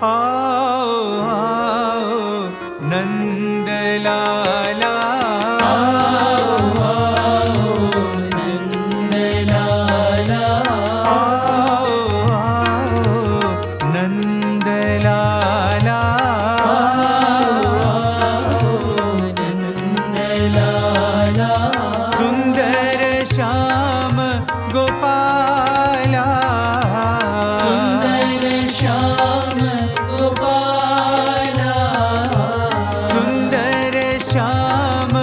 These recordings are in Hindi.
आओ आओ नंदलाला, आओ आओ नंदलाला, आओ आओ नंदलाला, आओ नंदलाला, सुंदर श्याम गोपाला, सुंदर श्याम गोपाला, सुंदर श्याम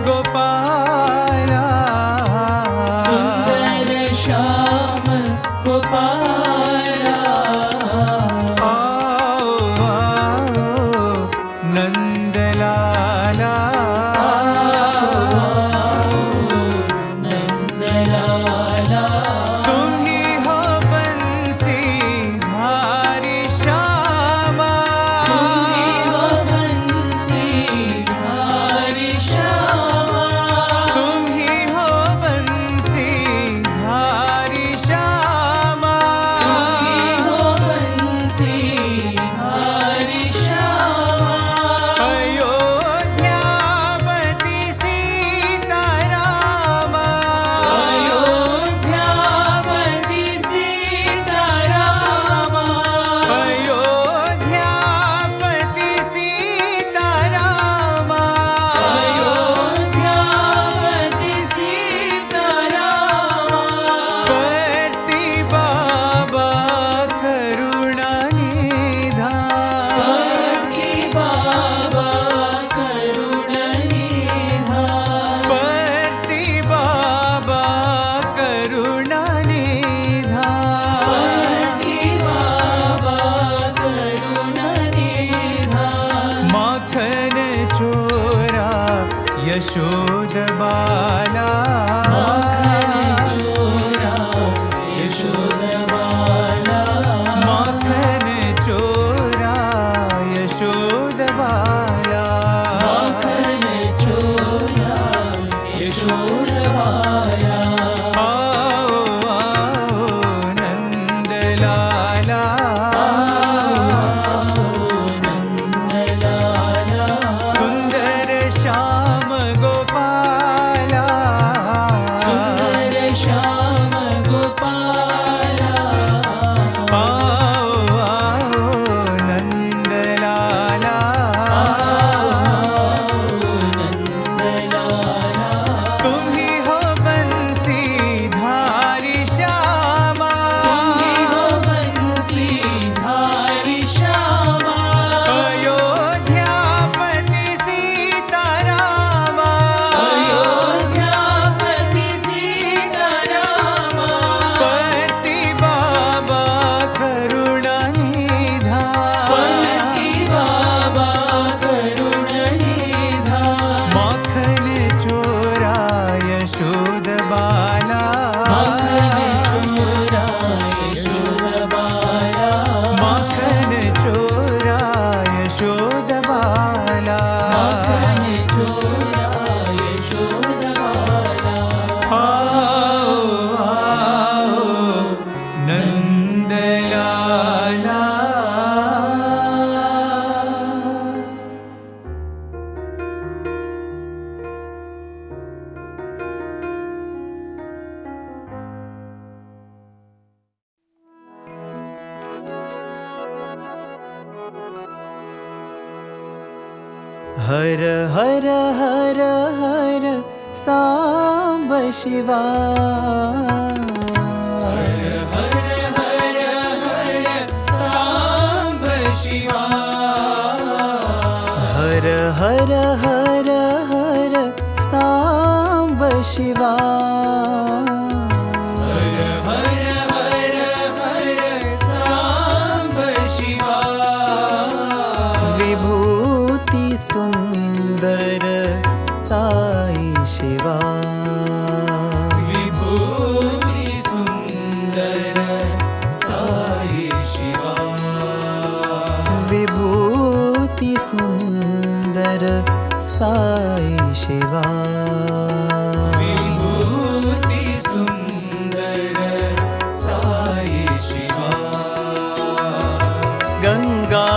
गोपाला, सुंदर श्याम गोपाला, आओ आओ नंदलाला, नंदलाला, तुम ही हो बंसीधारी श्यामा, तुम ही हो बंसीधारी श्यामा, तुम ही हो बंसीधारी श्यामा, तुम ही हो बंसीधारी श्यामा, अयोध्यापति सीतारामा, अयोध्यापति सीतारामा, अयोध्यापति सीतारामा, अयोध्यापति सीतारामा, परति बाबा करुणानिधान, परति बाबा करुणनिधान, परति बाबा करुणानिधान, परति बाबा करुणनिधान, माखन चोरा यशोद बाला, माखन चोरा यशोद बाला, माखन चोरा यशोद बाला, माखन चोरा यशोद बाला, आओ आओ नंदलाला, नंदलाला, सुंदर श्याम गोपाला, सुंदर श्याम गोपाला, आओ आओ नंदलाला, नंदलाला, तुम ही हो बंसीधारी श्यामा, तुम ही हो बंसीधारी श्यामा, अयोध्यापति सीतारामा, अयोध्यापति सीतारामा, परति बाबा करुणानिधान, परति बाबा करुणनिधान, माखन चोरा यशोद बाला, माखन चोरा यशोद बाला, माखन चोरा यशोद बाला, माखन चोरा यशोद बाला, आओ आओ नंदलाला, हर हर हर हर सांब शिवा, हर हर हर सांब शिवा, हर हर हर हर सांब शिवा, हर हर हर हर सांब शिवा, विभूति सुंदर साई शिवा, विभूति सुंदर साई शिवा, विभूति सुंदर साई शिवा, विभूति सुंदर साई शिवा, गंगा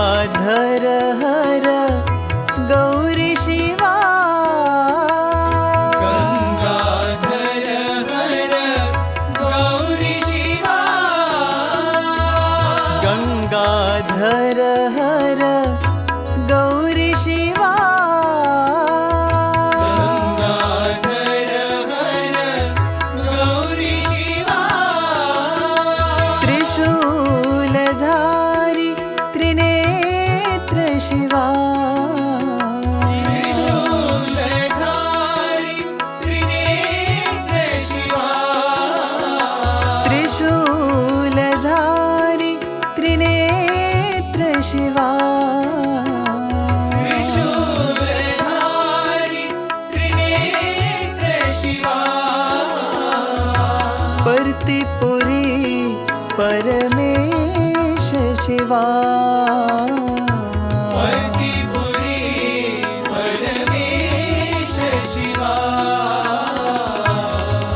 शिवा त्रिशूलधारी त्रिनेत्र शिवा पर्तिपुरी परमेश शिवा पर्तिपुरी परमेश शिवा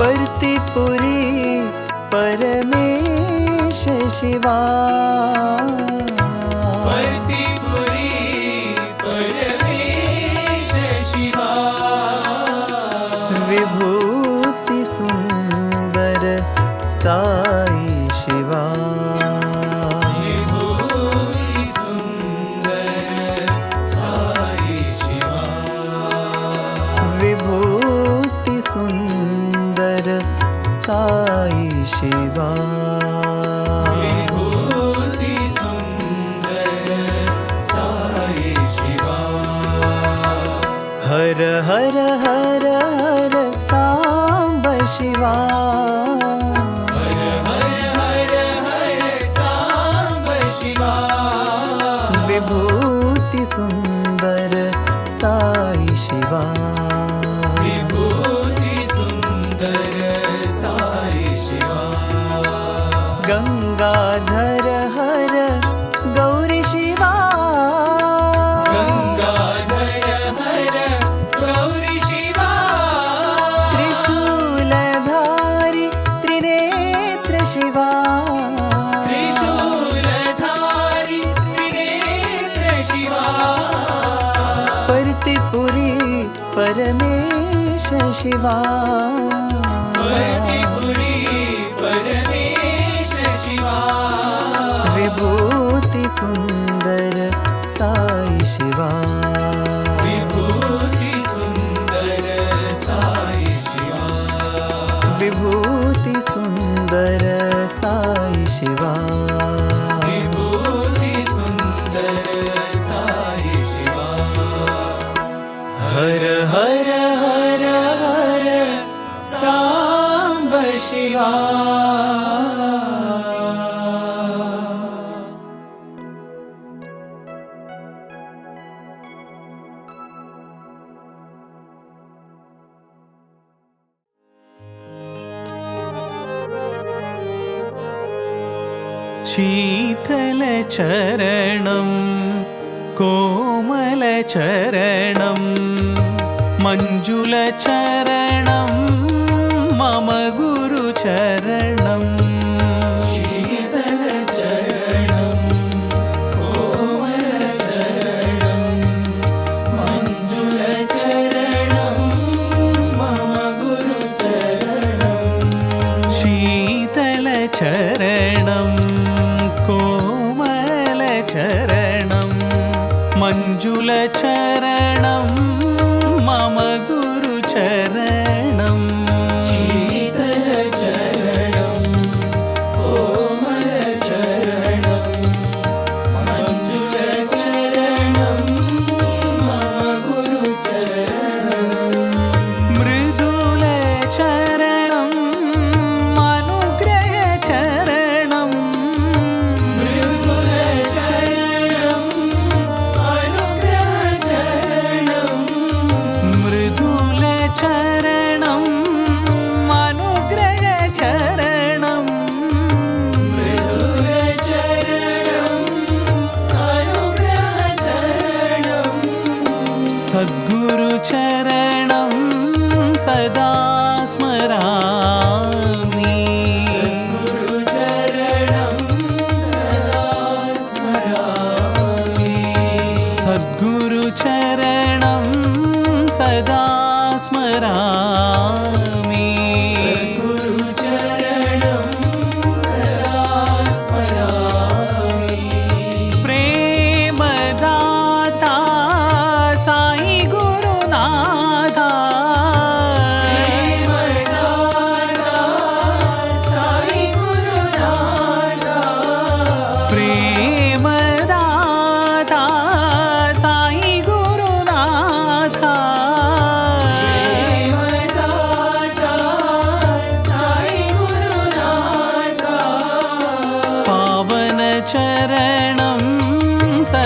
पर्तिपुरी परमेश शिवा पर्तिपुरी परमेश शिवा विभूति सुंदर साई शिवा विभूति सुंदर साई शिवा विभूति सुंदर साई शिवा विभूति सुंदर साई शिवा हर हर हर हर सांब शिवा हर हर हर हर सांब शिवा विभूति सुंदर साई शिवा विभूति सुंदर साई शिवा गंगाधर हर गौरी शिवा गंगाधर हर गौरी शिवा त्रिशूलधारी त्रिनेत्र शिवा त्रिशूलधारी त्रिनेत्र शिवा पर्तिपुरी परमेश शिवा पर्तिपुरी परमेश शिवा विभूति सुंदर साई शिवा विभूति सुंदर साई शिवा विभूति सुंदर साई शिवा विभूति सुंदर साई शिवा हर हर हर हर सांब शिवा शीतलचरणं कोमलचरणं मञ्जुलचरणं मम गुरुचरणं शीतलचरणं कोमलचरणं मञ्जुलचरणं मम गुरुचरणं शीतलचरणं कोमलचरणं मञ्जुलचरणं मम गुरुचरणं शीतलचरणं कोमलचरणं मञ्जुलचरणं मम गुरुचरणं मृदुलचरणं अनुग्रहचरणं मृदुलचरणं अनुग्रहचरणं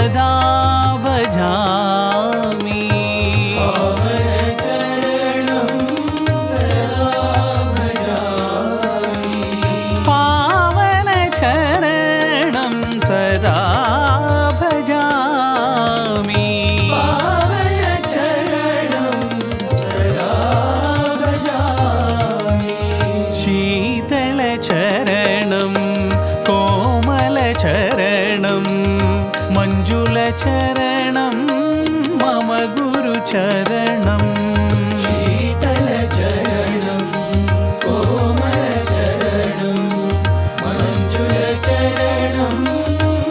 सदा भजामि पावन चरणं सदा भजामि पावन चरणं सदा भजामि शीतल चरणं कोमल चरणं मञ्जुल चरणं मम गुरु चरणं शीतल चरणं कोमल चरणं मञ्जुल चरणं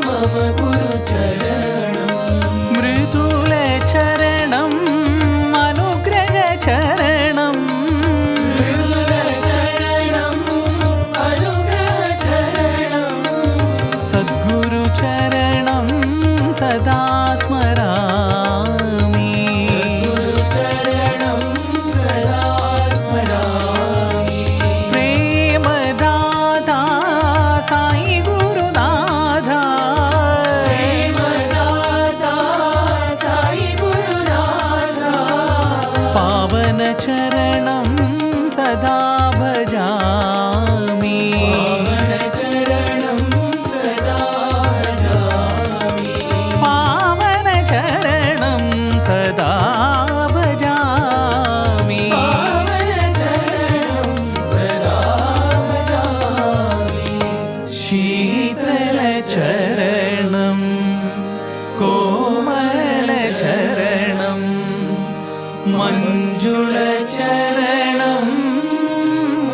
मम गुरु चरणं मृदुल चरणं अनुग्रह चरणं मृदुल चरणं अनुग्रह चरणं सद्गुरु चरणं सदा स्मरामि गुरु चरणं सदा स्मरामि प्रेमदाता साई गुरुनाथा प्रेमदाता साई गुरुनाथा पावन चरणं सदा भजामि पावन चरणं सदा भजामि पावन चरणं सदा भजामि पावन चरणं सदा भजामि शीतल चरणं कोमल चरणं मञ्जुल चरणं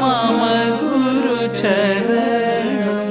मम गुरु चरणम्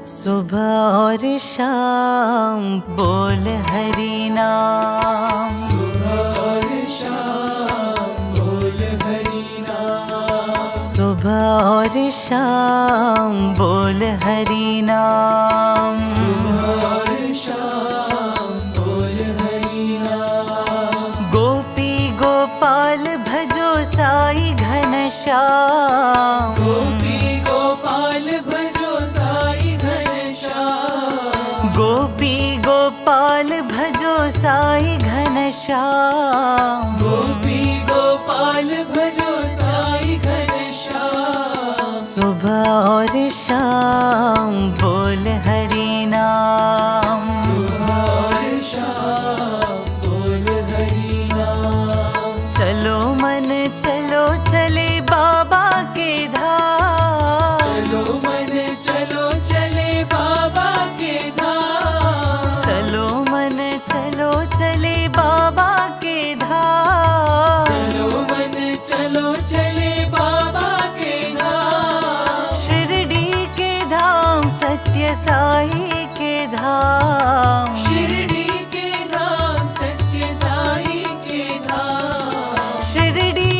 सुबह और शाम बोल हरि नाम सुबह और शाम बोल हरि नाम सुबह और शाम बोल हरि नाम सुबह और शाम बोल हरि नाम गोपी गोपाल भजो साई घनश्याम गोपी गोपाल भजो साई घनश्याम गोपी गोपाल भजो साई घनश्याम गोपी गोपाल भजो साई घनश्याम सुबह और शाम बोल हरि नाम सुबह और शाम बोल हरि नाम चलो मन चलो चले बाबा के धाम चलो मन चलो चले बाबा के धाम चलो मन चलो चले बाबा के धाम चलो मन चलो चले बाबा के धाम शिरडी के धाम सत्य साई के धाम शिरडी के धाम सत्य साई के धाम शिरडी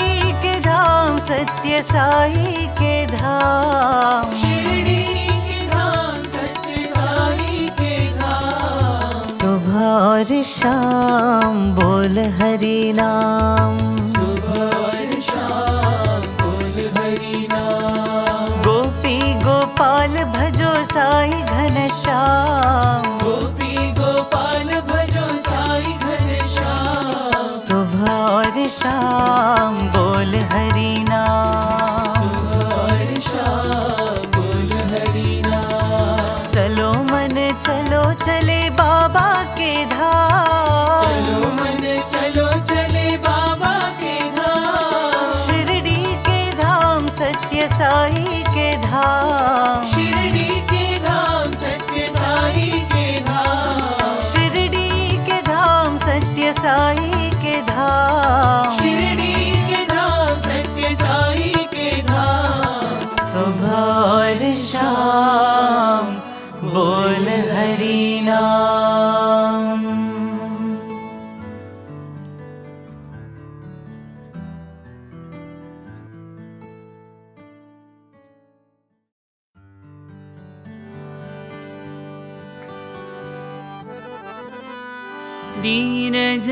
के धाम सत्य साई के धाम शिरडी के धाम सत्य साई के धाम सुबह और शाम बोल हरि नाम सुबह और शाम बोल हरि नाम गोपी गोपाल भजो साई घनश्याम गोपी गोपाल भजो साई घनश्याम सुबह और शाम बोल हरि नाम सुबह और शाम बोल हरि नाम चलो मन चलो चले बाबा के धाम चलो मन चलो चले बाबा के धाम शिरडी के धाम सत्य साई के धाम शिरडी के धाम सत्य साई के धाम शिरडी के धाम सत्य साई के धाम शिरडी के धाम सत्य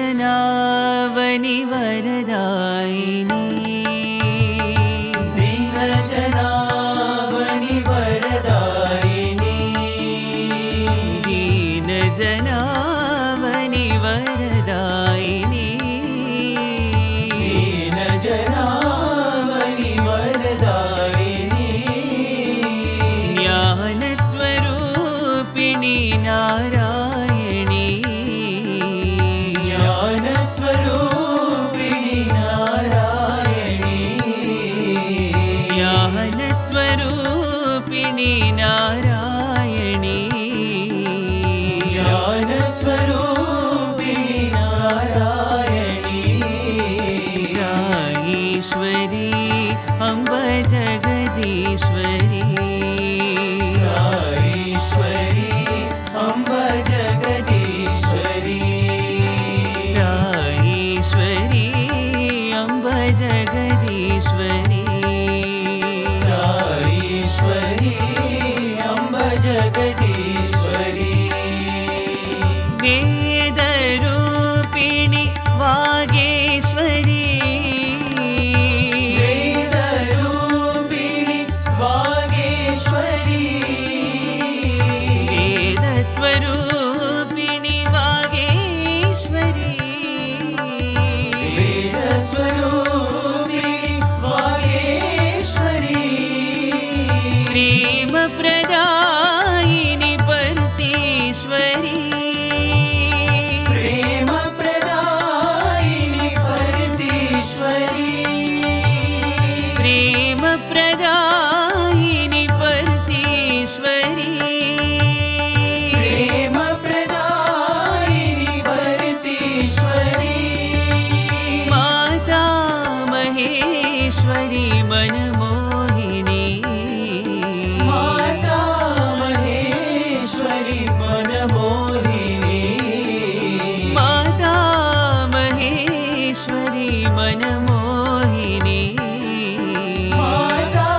दीनजनावनि वरदायिनी दीनजनावनि वरदायिनी दीनजनावनि वरदायिनी दीनजनावनि वरदायिनी ज्ञानस्वरूपिणी नारायणी ज्ञानस्वरूपिणी नारायणी ज्ञानस्वरूपिणी नारायणी ज्ञानस्वरूपिणी नारायणी साईश्वरी अम्ब जगदीश्वरी साईश्वरी अम्ब जगदीश्वरी साईश्वरी अम्ब जगदीश्वरी साईश्वरी अम्ब जगदीश्वरी वेदरूपिणि वागेश्वरी वेदरूपिणी वागेश्वरी वेदस्वरूपिणि वागेश्वरी वेदस्वरूपिणी वागेश्वरी प्रेमप्रदायिनि परतीश्वरी प्रेमप्रदायिनि परतीश्वरी प्रेमप्रदायिनि परतीश्वरी प्रेमप्रदायिनि परतीश्वरी माता महेश्वरी मनमोहिनी माता महेश्वरी मनमोहिनी माता महेश्वरी मनमोहिनी माता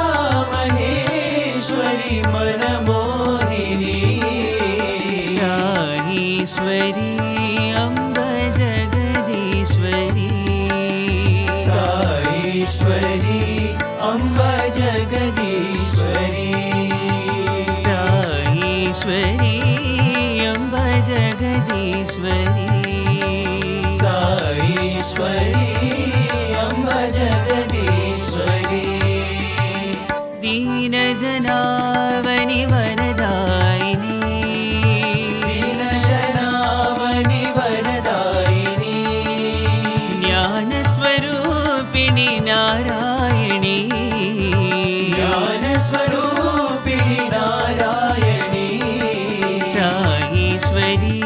महेश्वरी मनमोहिनी साईश्वरी अम्ब जगदीश्वरी साईश्वरी अम्ब जगदीश्वरी साईश्वरी अम्ब जगदीश्वरी साईश्वरी अम्ब जगदीश्वरी दीनजनावनि वरदायिनी दीनजनावनि वरदायिनी ज्ञानस्वरूपिणि नारायणी ज्ञानस्वरूपिणी नारायणी साईश्वरी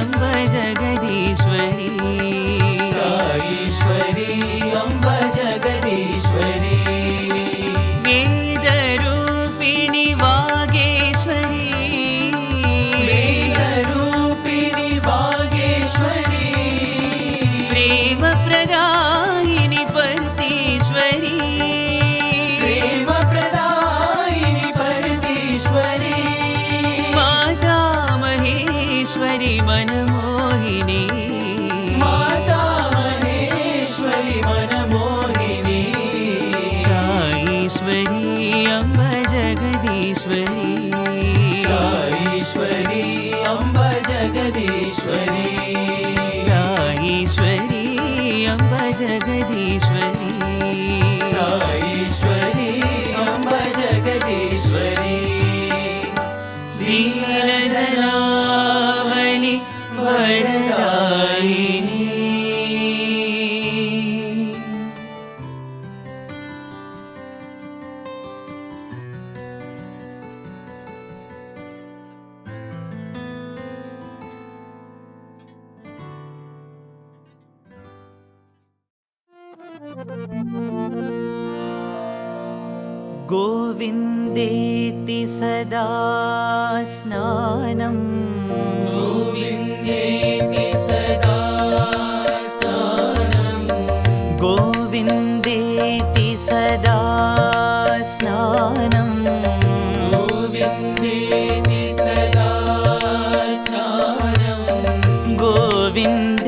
अम्ब जगदीश्वरी साईश्वरी अम्ब जगदीश्वरी वेदरूपिणि वागेश्वरी वेदरूपिणी वागेश्वरी प्रेमप्रदायिनि परतीश्वरी प्रेमप्रदायिनि परतीश्वरी माता महेश्वरी मनमोहिनी माता महेश्वरी मनमोहिनी साईश्वरी अम्ब जगदीश्वरी साईश्वरी अम्ब जगदीश्वरी साईश्वरी अम्ब जगदीश्वरी साईश्वरी अम्ब जगदीश्वरी दीनजनावनि वरदायिनी गोविन्देति सदा स्नानम् गोविन्देति सदा स्नानम् गोविन्देति सदा स्नानम् गोविन्देति सदा स्नानम् गोविन्द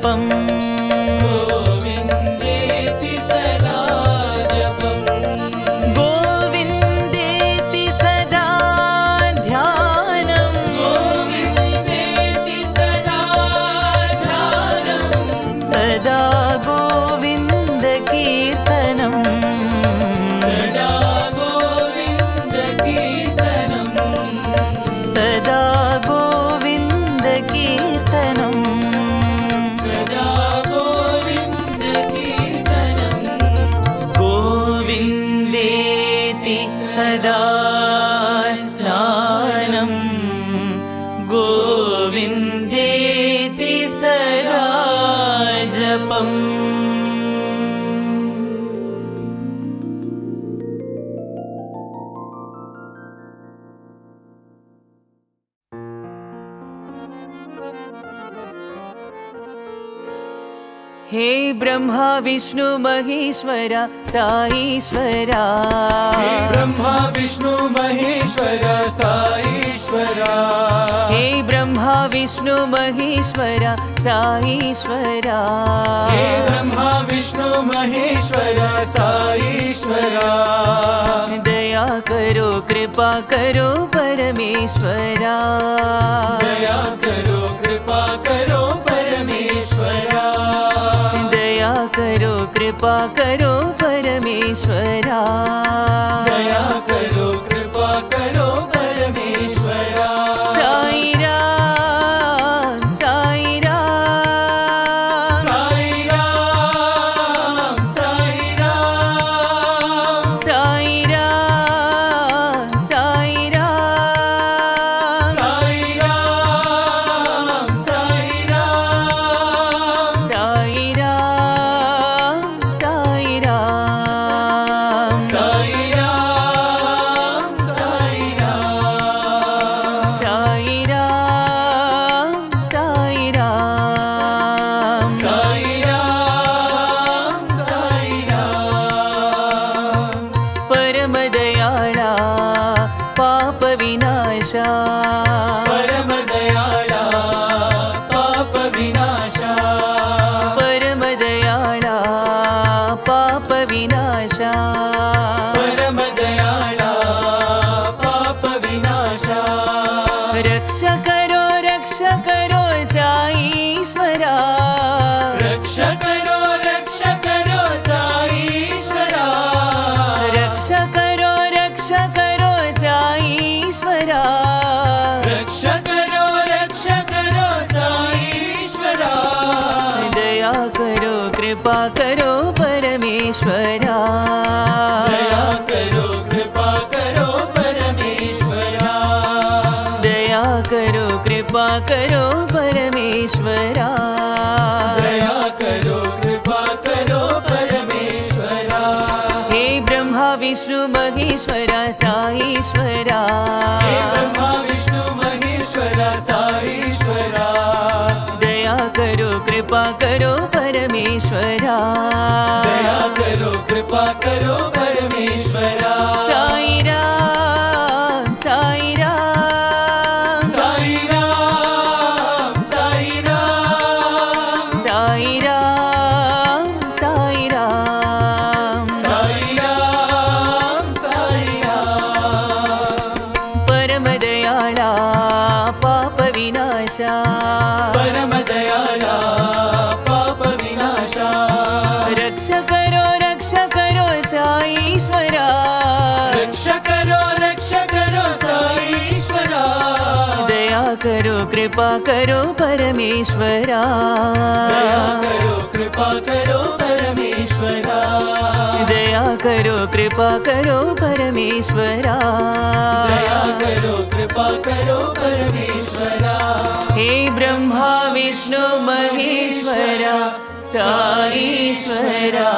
जपम् गोविन्देति सदा जपम् गोविन्देति सदा ध्यानम् गोविन्देति सदा ध्यानम् सदा गोविन्द कीर्तनम् सदा गोविन्द कीर्तनम् सदा गोविन्द कीर्तनम् सदा गोविन्द कीर्तनम् गोविन्देति सदा स्नानं गोविन्देति सदा जपम् हे ब्रह्मा विष्णु महेश्वरा साईश्वरा हे ब्रह्मा विष्णु महेश्वर साईश्वरा हे ब्रह्मा विष्णु महेश्वरा साईश्वरा हे ब्रह्मा विष्णु महेश्वर साईश्वरा दया करो कृपा करो परमेश्वरा दया करो कृपा करो परमेश्वरा दया करो कृपा करो परमेश्वरा दया करो कृपा करो परमेश्वरा साई राम साई राम साई राम साई राम साई राम साई राम साई राम साई राम साई राम साई राम साई राम साई राम साई राम साई राम साई राम साई राम परम दयाळा पाप विनाशा परम दयाळा पाप विनाशा परम दयाळा पाप विनाशा परम दयाळा पाप विनाशा रक्ष करो साईश्वरा रक्ष करो साईश्वरा रक्ष करो साईश्वरा रक्ष करो साईश्वरा दया करो कृपा करो परमेश्वरा दया करो कृपा करो परमेश्वरा दया करो कृपा करो परमेश्वरा दया करो कृपा करो परमेश्वरा हे ब्रह्मा विष्णु महेश्वरा साईश्वरा हे ब्रह्मा विष्णु महेश्वर साईश्वरा दया करो कृपा करो परमेश्वरा दया करो कृपा करो परमेश्वरा साई राम साई राम साई राम साई राम साई राम साई राम साई राम साई राम परम दयाळा पाप विनाशा परम दयाळा पाप विनाशा रक्ष करो साईश्वरा रक्ष करो साईश्वरा दया करो कृपा करो परमेश्वरा दया करो कृपा करो परमेश्वरा दया करो कृपा करो परमेश्वरा दया करो कृपा करो परमेश्वरा हे ब्रह्मा विष्णु महेश्वरा साईश्वरा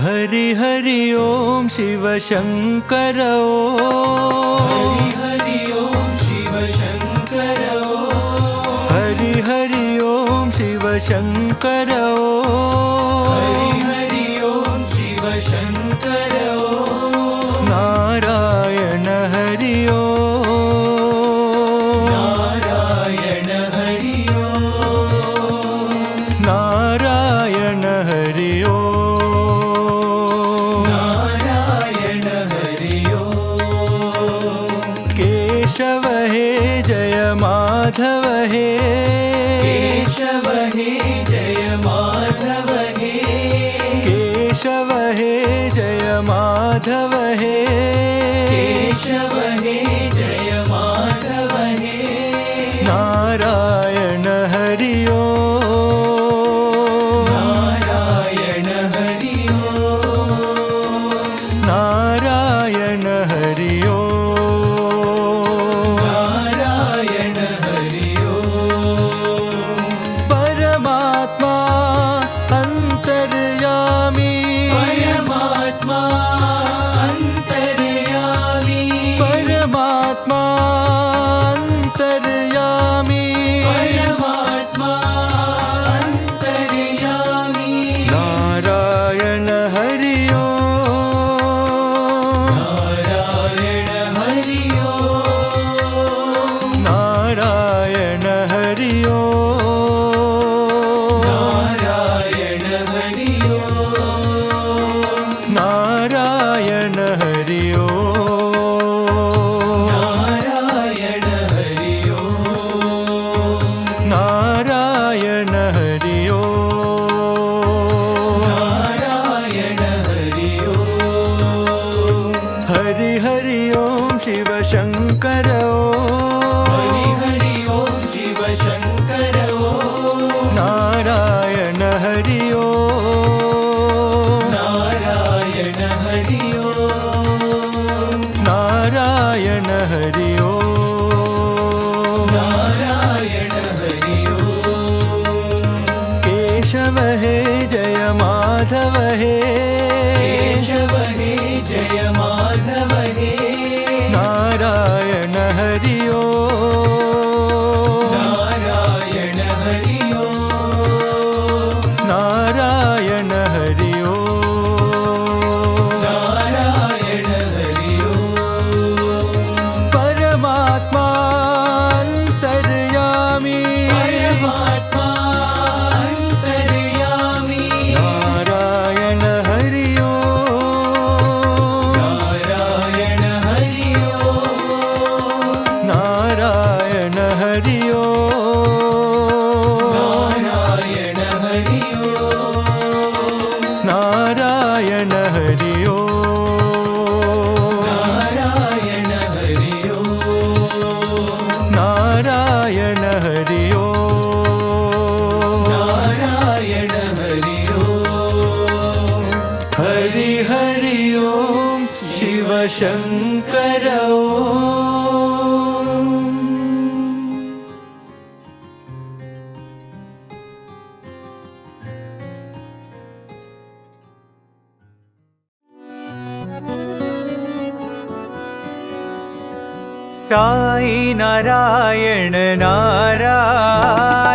हरि हरि ओम शिव शंकर हरि हरि ओम शिव शंकर हरि हरि ओम शिव शंकर हरि हरि ओम शिव शंकर नारायण हरि नारायण हरि नारायण हरि नारायण हरि केशव हे जय माधव हे केशव हे जय माधव हे केशव हे जय माधव हे केशव हे जय माधव हे नारायण हरि नारायण हरि नारायण हरि नारायण हरि परमात्मा अंतर्यामी परमात्मा अंतर्यामी परमात्मा अंतर्यामी परमात्मा अंतर्यामी नारायण हरि नारायण हरि नारायण हरि नारायण हरि नारायण हरि नारायण हरि नारायण हरि नारायण हरि हरि हरि ओम शिव शंकर हरि हरि ओम शिव शंकर नारायण हरि नारायण हरि नारायण हरि नारायण हरि केशव हे जय माधव हे केशव हे जय माधव हे नारायण हरि नारायण हरि नारायण हरि नारायण हरि परमात्मा अंतर्यामी परमात्मा अंतर्यामी नारायण हरि नारायण हरि नारायण हरि नारायण हरि नारायण हरि नारायण हरि नारायण हरि नारायण हरि हरि हरि ओम शिव शंकर साई नारायण नारायण